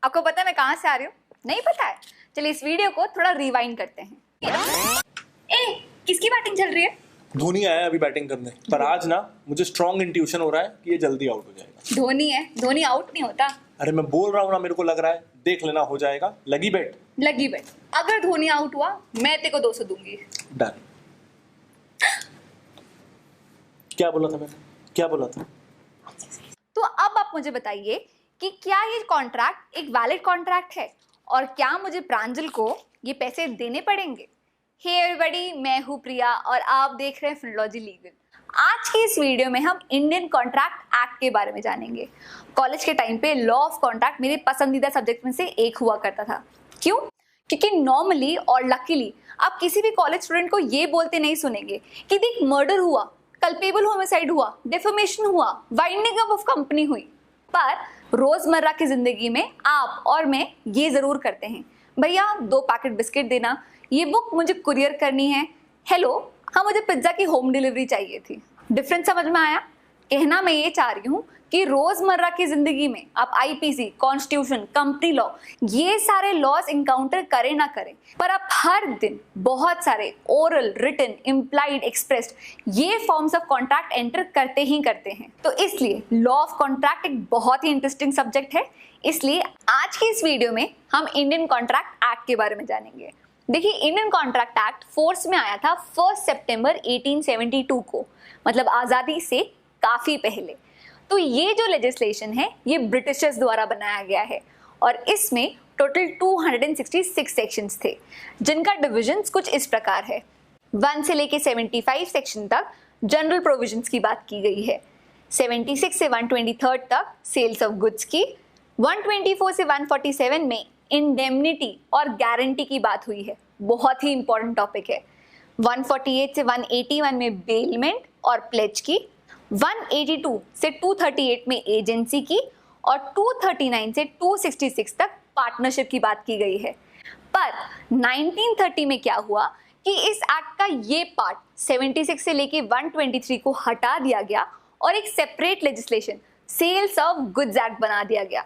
आपको पता है मैं कहाँ से आ रही हूँ? नहीं पता है? चलिए इस वीडियो को थोड़ा रिवाइंड करते हैं। ए, किसकी बैटिंग चल रही है? धोनी आया अभी बैटिंग करने, पर आज ना मुझे स्ट्रॉन्ग इंट्यूशन हो रहा है कि ये जल्दी आउट हो जाएगा। धोनी है, धोनी आउट नहीं होता। अरे मैं बोल रहा हूँ ना, मेरे को लग रहा है, देख लेना हो जाएगा। लगी बेट? लगी बेट। अगर धोनी आउट हुआ मैं तेरे को 200 दूंगी। डन। क्या बोला था मैंने? क्या बोला था? तो अब आप मुझे बताइए कि क्या ये कॉन्ट्रैक्ट एक वैलिड कॉन्ट्रैक्ट है और क्या मुझे प्रांजल को ये पैसे देने पड़ेंगे? हे एवरीबॉडी, मैं हूँ प्रिया और आप देख रहे हैं फिनोलॉजी लीगल। आज की इस वीडियो में हम इंडियन कॉन्ट्रैक्ट एक्ट के बारे में जानेंगे। कॉलेज के टाइम पे लॉ ऑफ कॉन्ट्रैक्ट मेरे पसंदीदा सब्जेक्ट में से एक हुआ करता था। क्यों? क्योंकि नॉर्मली और लकीली आप किसी भी कॉलेज स्टूडेंट को ये बोलते नहीं सुनेंगे कि देख मर्डर हुआ, कल्पेबल होमिसाइड हुआ, डेफेमेशन हुआ, वाइंडिंग अप ऑफ कंपनी हुई। पर रोजमर्रा की जिंदगी में आप और मैं ये जरूर करते हैं, भैया 2 पैकेट बिस्किट देना, ये बुक मुझे कुरियर करनी है, हेलो हाँ मुझे पिज्जा की होम डिलीवरी चाहिए थी। डिफरेंस समझ में आया? कहना मैं ये चाह रही हूँ कि रोजमर्रा की जिंदगी में आप आईपीसी, कॉन्स्टिट्यूशन, कंपनी लॉ, ये सारे लॉज इनकाउंटर करें ना करें, पर आप हर दिन बहुत सारे ओरल, रिटन, इम्प्लाइड, एक्सप्रेस्ड ये फॉर्म्स ऑफ कॉन्ट्रैक्ट एंटर करते ही करते हैं। तो इसलिए लॉ ऑफ कॉन्ट्रैक्ट एक बहुत ही इंटरेस्टिंग सब्जेक्ट है। इसलिए आज की इस वीडियो में हम इंडियन कॉन्ट्रैक्ट एक्ट के बारे में जानेंगे। देखिए, इंडियन कॉन्ट्रैक्ट एक्ट फोर्स में आया था 1 सितंबर 1872 को, मतलब आज़ादी से काफ़ी पहले। तो ये जो लेजिस्लेशन है ये ब्रिटिशर्स द्वारा बनाया गया है और इसमें टोटल 266 सेक्शंस थे, जिनका डिविजन्स कुछ इस प्रकार है। 1 से लेके 75 सेक्शन तक जनरल प्रोविजंस की बात की गई है। 76 से 123 तक सेल्स ऑफ गुड्स की। 124 से 147 में इंडेमनिटी और गारंटी की बात हुई है, बहुत ही इंपॉर्टेंट टॉपिक है। 148 से 181 में बेलमेंट और प्लेज की। 182 से 238 में एजेंसी की और 239 से 266 तक पार्टनरशिप की बात की गई है। पर 1930 में क्या हुआ कि इस एक्ट का ये पार्ट 76 से लेके 123 को हटा दिया गया और एक separate legislation sales of goods act बना दिया गया।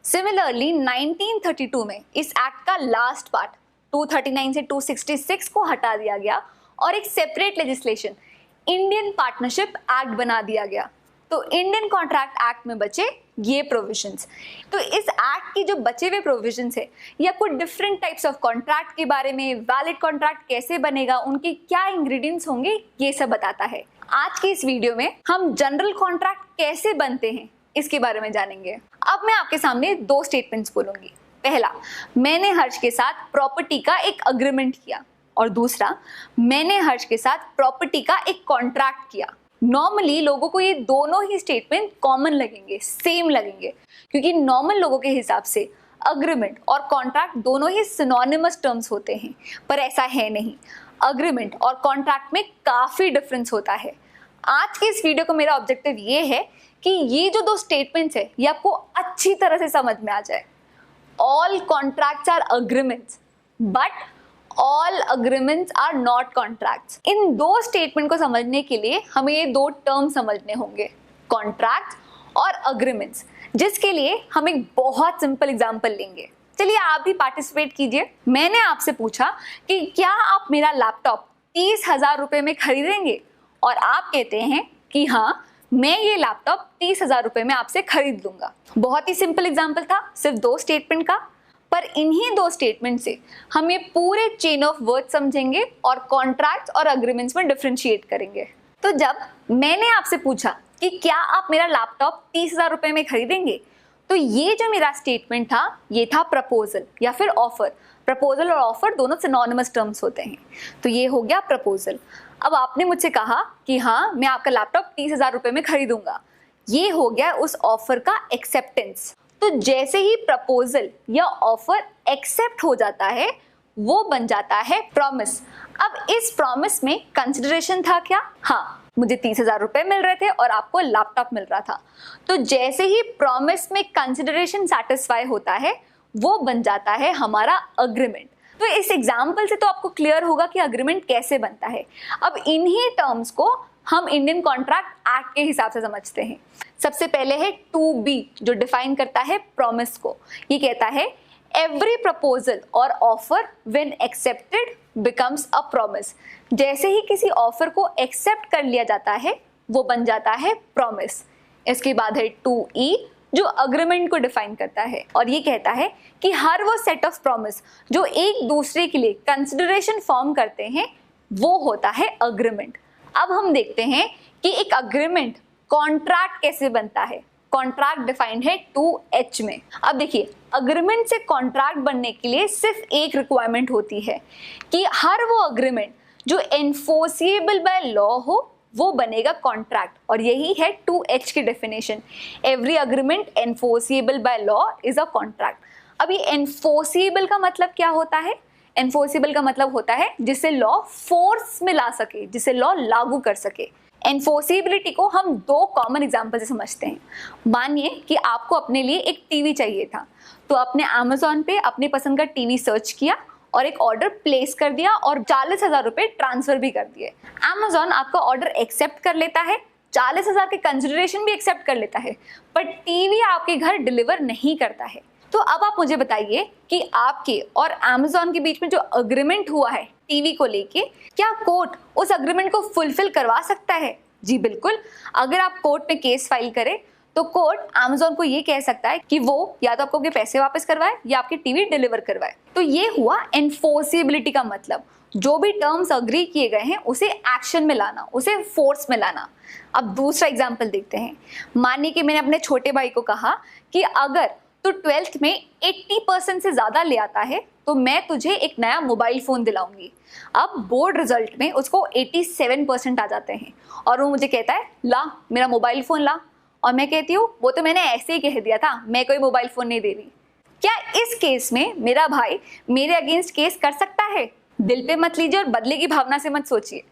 सिमिलरली 1932 में इस एक्ट का लास्ट पार्ट 239 से 266 को हटा दिया गया और एक separate legislation Indian partnership act बना दिया गया। तो इंडियन कॉन्ट्रैक्ट एक्ट में बचे ये प्रोविजंस। तो इस एक्ट की जो बचे हुए प्रोविजंस है ये आपको डिफरेंट टाइप्स ऑफ कॉन्ट्रैक्ट के बारे में, वैलिड कॉन्ट्रैक्ट कैसे बनेगा, उनके क्या इंग्रेडिएंट्स होंगे, ये सब बताता है। आज की इस वीडियो में हम जनरल कॉन्ट्रैक्ट कैसे बनते हैं इसके बारे में जानेंगे। अब मैं आपके सामने 2 स्टेटमेंट्स बोलूंगी। पहला, मैंने हर्ष के साथ प्रॉपर्टी का एक अग्रीमेंट किया, और दूसरा, मैंने हर्ष के साथ प्रॉपर्टी का एक कॉन्ट्रैक्ट किया। नॉर्मली लोगों को ये दोनों ही स्टेटमेंट कॉमन लगेंगे, सेम लगेंगे, क्योंकि नॉर्मल लोगों के हिसाब से अग्रीमेंट और कॉन्ट्रैक्ट दोनों ही सिनोनिमस टर्म्स होते हैं, पर ऐसा है नहीं। अग्रीमेंट और कॉन्ट्रैक्ट में काफी डिफरेंस होता है। आज के इस वीडियो को मेरा ऑब्जेक्टिव ये है कि ये जो 2 स्टेटमेंट्स है ये आपको अच्छी तरह से समझ में आ जाए। All contracts are agreements, but all agreements are not contracts. इन 2 स्टेटमेंट को समझने के लिए हमें ये 2 टर्म समझने होंगे, कॉन्ट्रैक्ट्स और अग्रीमेंट्स, जिसके लिए हम एक बहुत सिंपल एग्जांपल लेंगे। चलिए आप भी पार्टिसिपेट कीजिए। मैंने आपसे पूछा कि क्या आप मेरा लैपटॉप 30,000 रुपए में खरीदेंगे, और आप कहते हैं कि हाँ मैं ये लैपटॉप 30,000 रुपए में आपसे खरीद लूंगा। बहुत ही सिंपल एग्जांपल था, सिर्फ 2 स्टेटमेंट का, पर इन्हीं 2 स्टेटमेंट से हम ये पूरे चेन ऑफ वर्ड समझेंगे और कॉन्ट्रैक्ट्स और अग्रीमेंट्स में डिफरेंशिएट करेंगे। तो जब मैंने आपसे पूछा कि क्या आप मेरा लैपटॉप 30,000 रुपए में खरीदेंगे, तो ये जो मेरा स्टेटमेंट था ये था प्रपोजल या फिर ऑफर। प्रपोजल और ऑफर दोनों सिनोनिमस टर्म्स होते हैं, तो ये हो गया प्रपोजल। अब आपने मुझसे कहा कि हाँ मैं आपका लैपटॉप 30,000 रुपए में खरीदूंगा, ये हो गया उस ऑफर का एक्सेप्टेंस। तो जैसे ही प्रपोजल या ऑफर एक्सेप्ट हो जाता है वो बन जाता है प्रॉमिस। अब इस प्रॉमिस में कंसिडरेशन था क्या? हाँ, मुझे 30,000 रुपए मिल रहे थे और आपको लैपटॉप मिल रहा था। तो जैसे ही प्रॉमिस में कंसिडरेशन सैटिस्फाई होता है वो बन जाता है हमारा अग्रीमेंट। तो इस एग्जाम्पल से तो आपको क्लियर होगा कि अग्रीमेंट कैसे बनता है। अब इन्हीं टर्म्स को हम इंडियन कॉन्ट्रैक्ट एक्ट के हिसाब से समझते हैं। सबसे पहले है 2B जो डिफाइन करता है प्रॉमिस को। ये कहता है एवरी प्रपोजल और offer when accepted becomes a promise. जैसे ही किसी ऑफर को एक्सेप्ट कर लिया जाता है वो बन जाता है प्रॉमिस। इसके बाद है 2E जो अग्रीमेंट को डिफाइन करता है और ये कहता है कि हर वो सेट ऑफ प्रॉमिस जो एक दूसरे के लिए कंसिडरेशन फॉर्म करते हैं वो होता है अग्रीमेंट। अब हम देखते हैं कि एक अग्रीमेंट कॉन्ट्रैक्ट कैसे बनता है। कॉन्ट्रैक्ट डिफाइंड है 2H में। अब देखिए अग्रीमेंट से कॉन्ट्रैक्ट बनने के लिए सिर्फ एक रिक्वायरमेंट होती है कि हर वो अग्रीमेंट जो एनफोर्सिएबल बाय लॉ हो वो बनेगा कॉन्ट्रैक्ट, और यही है 2H की definition. Every agreement enforceable by law is a contract. अब ये एनफोर्सिएबल का मतलब क्या होता है? एनफोर्सिबल का मतलब होता है जिसे लॉ फोर्स में ला सके, जिसे लॉ लागू कर सके। एनफोर्सिबिलिटी को हम दो कॉमन एग्जाम्पल से समझते हैं। मानिए कि आपको अपने लिए एक टीवी चाहिए था, तो आपने अमेजोन पे अपने पसंद का टीवी सर्च किया और एक ऑर्डर प्लेस कर दिया और 40,000 रुपए ट्रांसफर भी कर दिए। अमेजोन आपका ऑर्डर एक्सेप्ट कर लेता है, 40,000 के कंसिडरेशन भी एक्सेप्ट कर लेता है, पर टीवी आपके घर डिलीवर नहीं करता है। तो अब आप मुझे बताइए कि आपके और अमेजोन के बीच में जो अग्रीमेंट हुआ है टीवी को लेके, क्या कोर्ट उस अग्रीमेंट को फुलफिल करवा सकता है? जी बिल्कुल। अगर आप कोर्ट में केस फाइल करें तो कोर्ट अमेजोन को ये कह सकता है कि वो या तो आपको आपके पैसे वापस करवाए या आपकी टीवी डिलीवर करवाए। तो ये हुआ एनफोर्सिबिलिटी का मतलब, जो भी टर्म्स अग्री किए गए हैं उसे एक्शन में लाना, उसे फोर्स में लाना। अब दूसरा एग्जाम्पल देखते हैं। मानिए कि मैंने अपने छोटे भाई को कहा कि अगर तू 12th में 80% से ज़्यादा ले आता है तो मैं तुझे एक नया मोबाइल फ़ोन दिलाऊंगी। अब बोर्ड रिजल्ट में उसको 87% आ जाते हैं और वो मुझे कहता है ला मेरा मोबाइल फ़ोन ला, और मैं कहती हूँ वो तो मैंने ऐसे ही कह दिया था, मैं कोई मोबाइल फ़ोन नहीं दे रही। क्या इस केस में मेरा भाई मेरे अगेंस्ट केस कर सकता है? दिल पे मत लीजिए और बदले की भावना से मत सोचिए।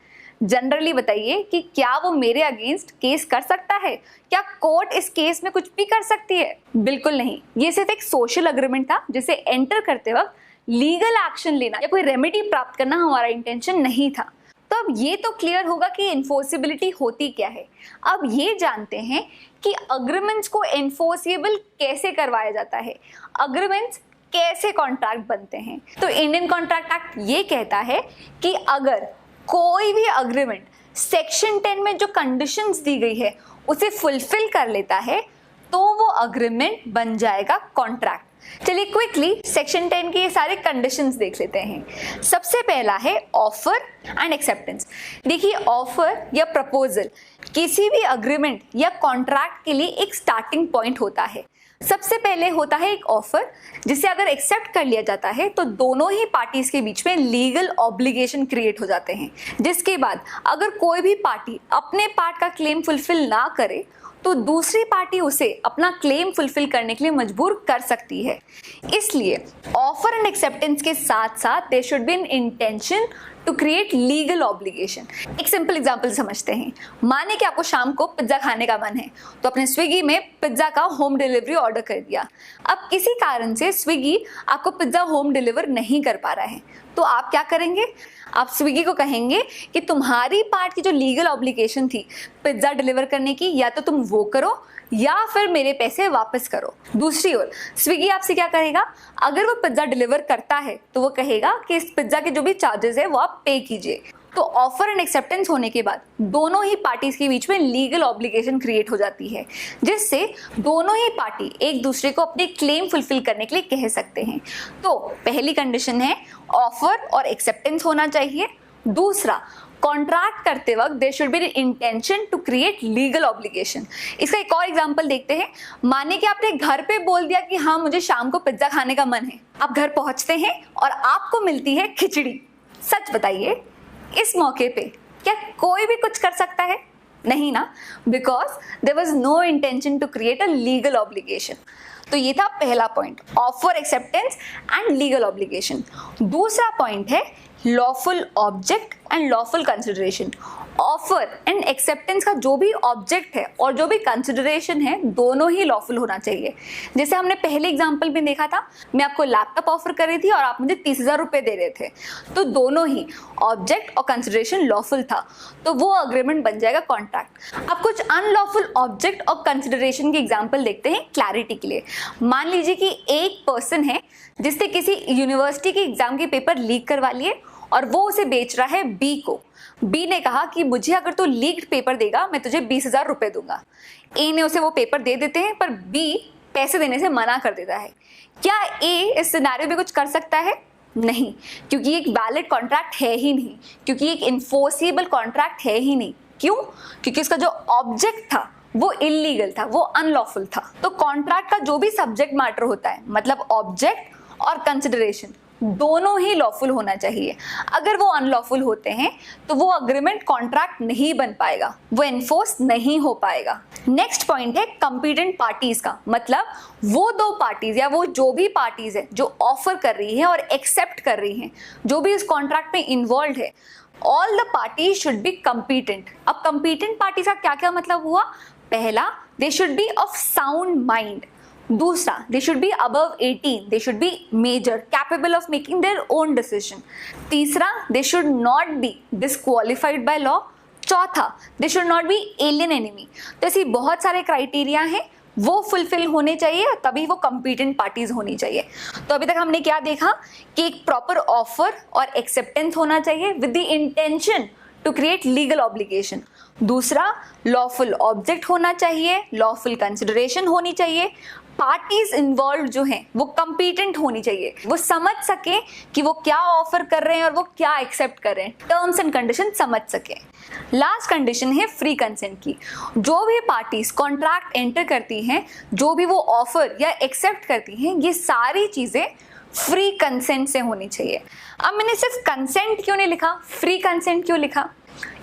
जनरली बताइए कि क्या वो मेरे अगेंस्ट केस कर सकता है? क्या कोर्ट इस केस में कुछ भी कर सकती है? बिल्कुल नहीं। ये सिर्फ एक सोशल अग्रीमेंट था जिसे एंटर करते वक्त लीगल एक्शन लेना या कोई रेमेडी प्राप्त करना हमारा इंटेंशन नहीं था। तो अब ये तो क्लियर होगा कि एनफोर्सिबिलिटी होती क्या है। अब ये जानते हैं कि अग्रीमेंट्स को एनफोर्सिबल कैसे करवाया जाता है, अग्रीमेंट्स कैसे कॉन्ट्रैक्ट बनते हैं। तो इंडियन कॉन्ट्रैक्ट एक्ट ये कहता है कि अगर कोई भी अग्रीमेंट सेक्शन 10 में जो कंडीशंस दी गई है उसे फुलफिल कर लेता है तो वो अग्रीमेंट बन जाएगा कॉन्ट्रैक्ट। चलिए क्विकली सेक्शन 10 के ये सारे कंडीशंस देख लेते हैं। सबसे पहला है ऑफर एंड एक्सेप्टेंस। देखिए ऑफर या प्रपोजल किसी भी अग्रीमेंट या कॉन्ट्रैक्ट के लिए एक स्टार्टिंग पॉइंट होता है। सबसे पहले होता है एक ऑफर, जिसे अगर एक्सेप्ट कर लिया जाता है तो दोनों ही पार्टीज के बीच में लीगल ऑब्लिगेशन क्रिएट हो जाते हैं, जिसके बाद अगर कोई भी पार्टी अपने पार्ट का क्लेम फुलफिल ना करे तो दूसरी पार्टी उसे अपना क्लेम फुलफिल करने के लिए मजबूर कर सकती है। इसलिए ऑफर एंड एक्सेप्टेंस के साथ साथ there should be an intention to create legal obligation. एक सिंपल एग्जांपल समझते हैं। माने कि आपको शाम को पिज्जा खाने का मन है तो अपने स्विगी में पिज्जा का होम डिलीवरी ऑर्डर कर दिया। अब किसी कारण से स्विगी आपको पिज्जा होम डिलीवर नहीं कर पा रहा है तो आप क्या करेंगे? आप स्विगी को कहेंगे कि तुम्हारी पार्ट की जो लीगल ऑब्लिगेशन थी पिज्जा डिलीवर करने की, या तो तुम वो करो या फिर मेरे पैसे वापस करो। दूसरी ओर स्विगी आपसे क्या करेगा? अगर वो पिज्जा डिलीवर करता है तो वो कहेगा कि इस पिज्जा के जो भी चार्जेस है वो आप पे कीजिए। तो ऑफर एंड एक्सेप्टेंस होने के बाद दोनों ही पार्टीज के बीच में लीगल ऑब्लिगेशन क्रिएट हो जाती है, जिससे दोनों ही पार्टी एक दूसरे को अपने क्लेम फुलफिल करने के लिए कह सकते हैं। तो पहली कंडीशन है ऑफर और एक्सेप्टेंस होना चाहिए। दूसरा, कॉन्ट्रैक्ट करते वक्त there should be intention to create legal obligation. इसका एक और एग्जांपल देखते हैं। माने कि आपने घर पे बोल दिया कि हाँ मुझे शाम को पिज्जा खाने का मन है। आप घर पहुंचते हैं और आपको मिलती है खिचड़ी। सच बताइए इस मौके पे क्या कोई भी कुछ कर सकता है? नहीं ना, because there was no intention to create a legal obligation. तो ये था पहला point, offer acceptance and legal obligation. दूसरा पॉइंट है lawful object and lawful consideration. Offer and acceptance का जो भी ऑब्जेक्ट है और जो भी कंसिडरेशन है दोनों ही लॉफुल होना चाहिए। जैसे हमने पहले एग्जांपल में देखा था, मैं आपको लैपटॉप ऑफर कर रही थी और आप मुझे 30,000 रुपए दे रहे थे, तो दोनों ही ऑब्जेक्ट और कंसिडरेशन लॉफुल था, तो वो अग्रीमेंट बन जाएगा कॉन्ट्रैक्ट। अब कुछ अनलॉफुल ऑब्जेक्ट और कंसिडरेशन की एग्जाम्पल देखते हैं क्लैरिटी के लिए। मान लीजिए कि एक पर्सन है जिसने किसी यूनिवर्सिटी के एग्जाम के पेपर लीक करवा लिए और वो उसे बेच रहा है बी को। बी ने कहा कि मुझे अगर तू लीक्ड पेपर देगा मैं तुझे 20,000 रुपए दूंगा। ए ने उसे वो पेपर दे देते हैं पर बी पैसे देने से मना कर देता है। क्या ए इस सिनेरियो में कुछ कर सकता है? नहीं, क्योंकि एक वैलिड कॉन्ट्रैक्ट है ही नहीं, क्योंकि एक इन्फोर्सेबल कॉन्ट्रैक्ट है ही नहीं। क्यों? क्योंकि उसका जो ऑब्जेक्ट था वो इलीगल था, वो अनलॉफुल था। तो कॉन्ट्रैक्ट का जो भी सब्जेक्ट मैटर होता है, मतलब ऑब्जेक्ट और कंसिडरेशन, दोनों ही लॉफुल होना चाहिए। अगर वो अनलॉफुल होते हैं तो वो अग्रीमेंट कॉन्ट्रैक्ट नहीं बन पाएगा, वो एनफोर्स नहीं हो पाएगा। नेक्स्ट पॉइंट है कंपीटेंट पार्टीज का, मतलब वो दो पार्टीज या वो जो भी पार्टीज है जो ऑफर कर रही है और एक्सेप्ट कर रही हैं, जो भी इस कॉन्ट्रैक्ट में इन्वॉल्व है, all the parties should be competent. अब कंपीटेंट पार्टीज का क्या क्या मतलब हुआ? पहला, they should be of sound mind. दूसरा, they should be above 18, they should be major, capable of making their own decision. तीसरा, they should not be disqualified by law. चौथा, they should not be alien enemy. तो ऐसी बहुत सारे criteria हैं, वो fulfil होने चाहिए, तभी वो कंपीटेंट पार्टीज होनी चाहिए। तो अभी तक हमने क्या देखा कि एक प्रॉपर ऑफर और एक्सेप्टेंस होना चाहिए with the intention to create legal obligation. दूसरा, लॉफुल ऑब्जेक्ट होना चाहिए, लॉफुल कंसिडरेशन होनी चाहिए, पार्टीज इन्वॉल्व जो हैं वो कंपीटेंट होनी चाहिए, वो समझ सके कि वो क्या ऑफर कर रहे हैं और वो क्या एक्सेप्ट कर रहे हैं, टर्म्स एंड कंडीशन समझ सके। लास्ट कंडीशन है फ्री कंसेंट की। जो भी पार्टीज कॉन्ट्रैक्ट एंटर करती हैं, जो भी वो ऑफर या एक्सेप्ट करती हैं, ये सारी चीजें फ्री कंसेंट से होनी चाहिए। अब मैंने सिर्फ कंसेंट क्यों नहीं लिखा, फ्री कंसेंट क्यों लिखा?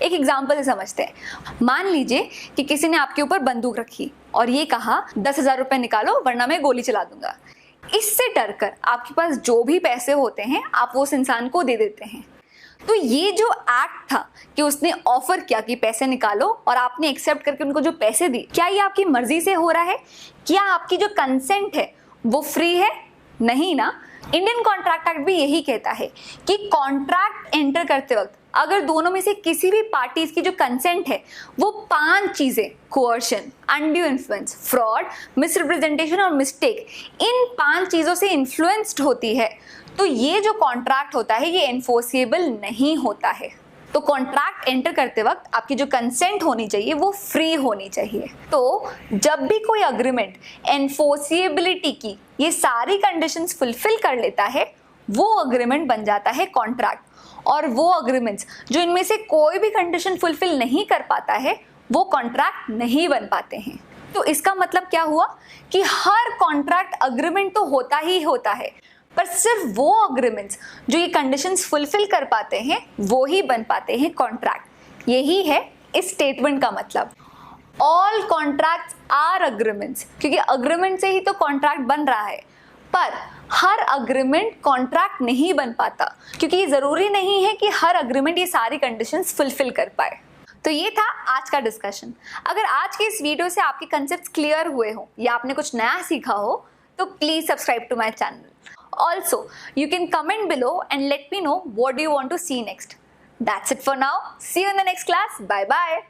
एक एग्जाम्पल से समझते हैं। मान लीजिए कि किसी ने आपके ऊपर बंदूक रखी और ये कहा 10,000 रुपए निकालो वरना मैं गोली चला दूंगा। इससे डरकर आपके पास जो भी पैसे होते हैं आप वो उस इंसान को दे देते हैं। तो ये जो एक्ट था कि उसने ऑफर किया कि पैसे निकालो और आपने एक्सेप्ट करके उनको जो पैसे दिए, क्या ये आपकी मर्जी से हो रहा है? क्या आपकी जो कंसेंट है वो फ्री है? नहीं ना। इंडियन कॉन्ट्रैक्ट एक्ट भी यही कहता है कि कॉन्ट्रैक्ट एंटर करते वक्त अगर दोनों में से किसी भी पार्टीज की जो कंसेंट है वो 5 चीजें, coercion, undue influence, fraud, misrepresentation और मिस्टेक, इन 5 चीजों से इन्फ्लुएंस्ड होती है, तो ये जो कॉन्ट्रैक्ट होता है ये एनफोर्सेबल नहीं होता है। तो कॉन्ट्रैक्ट एंटर करते वक्त आपकी जो कंसेंट होनी चाहिए वो फ्री होनी चाहिए। तो जब भी कोई अग्रीमेंट एनफोर्सेबिलिटी की ये सारी कंडीशंस फुलफिल कर लेता है, वो अग्रीमेंट बन जाता है कॉन्ट्रैक्ट। और वो अग्रीमेंट्स जो इनमें से कोई भी कंडीशन फुलफिल नहीं कर पाता है वो कॉन्ट्रैक्ट नहीं बन पाते हैं। तो इसका मतलब क्या हुआ कि हर कॉन्ट्रैक्ट अग्रीमेंट तो होता ही होता है, पर सिर्फ वो अग्रीमेंट्स जो ये कंडीशंस फुलफिल कर पाते हैं वो ही बन पाते हैं कॉन्ट्रैक्ट। यही है इस स्टेटमेंट का मतलब। ऑल कॉन्ट्रैक्ट्स आर अग्रीमेंट्स, क्योंकि अग्रीमेंट से ही तो कॉन्ट्रैक्ट बन रहा है। पर हर अग्रीमेंट कॉन्ट्रैक्ट नहीं बन पाता, क्योंकि ये जरूरी नहीं है कि हर अग्रीमेंट ये सारी कंडीशंस फुलफिल कर पाए। तो ये था आज का डिस्कशन। अगर आज के इस वीडियो से आपके कंसेप्ट्स क्लियर हुए हो या आपने कुछ नया सीखा हो तो please subscribe to my channel. Also, you can comment below and let me know what do you want to see next. That's it for now. See you in the next class. Bye bye.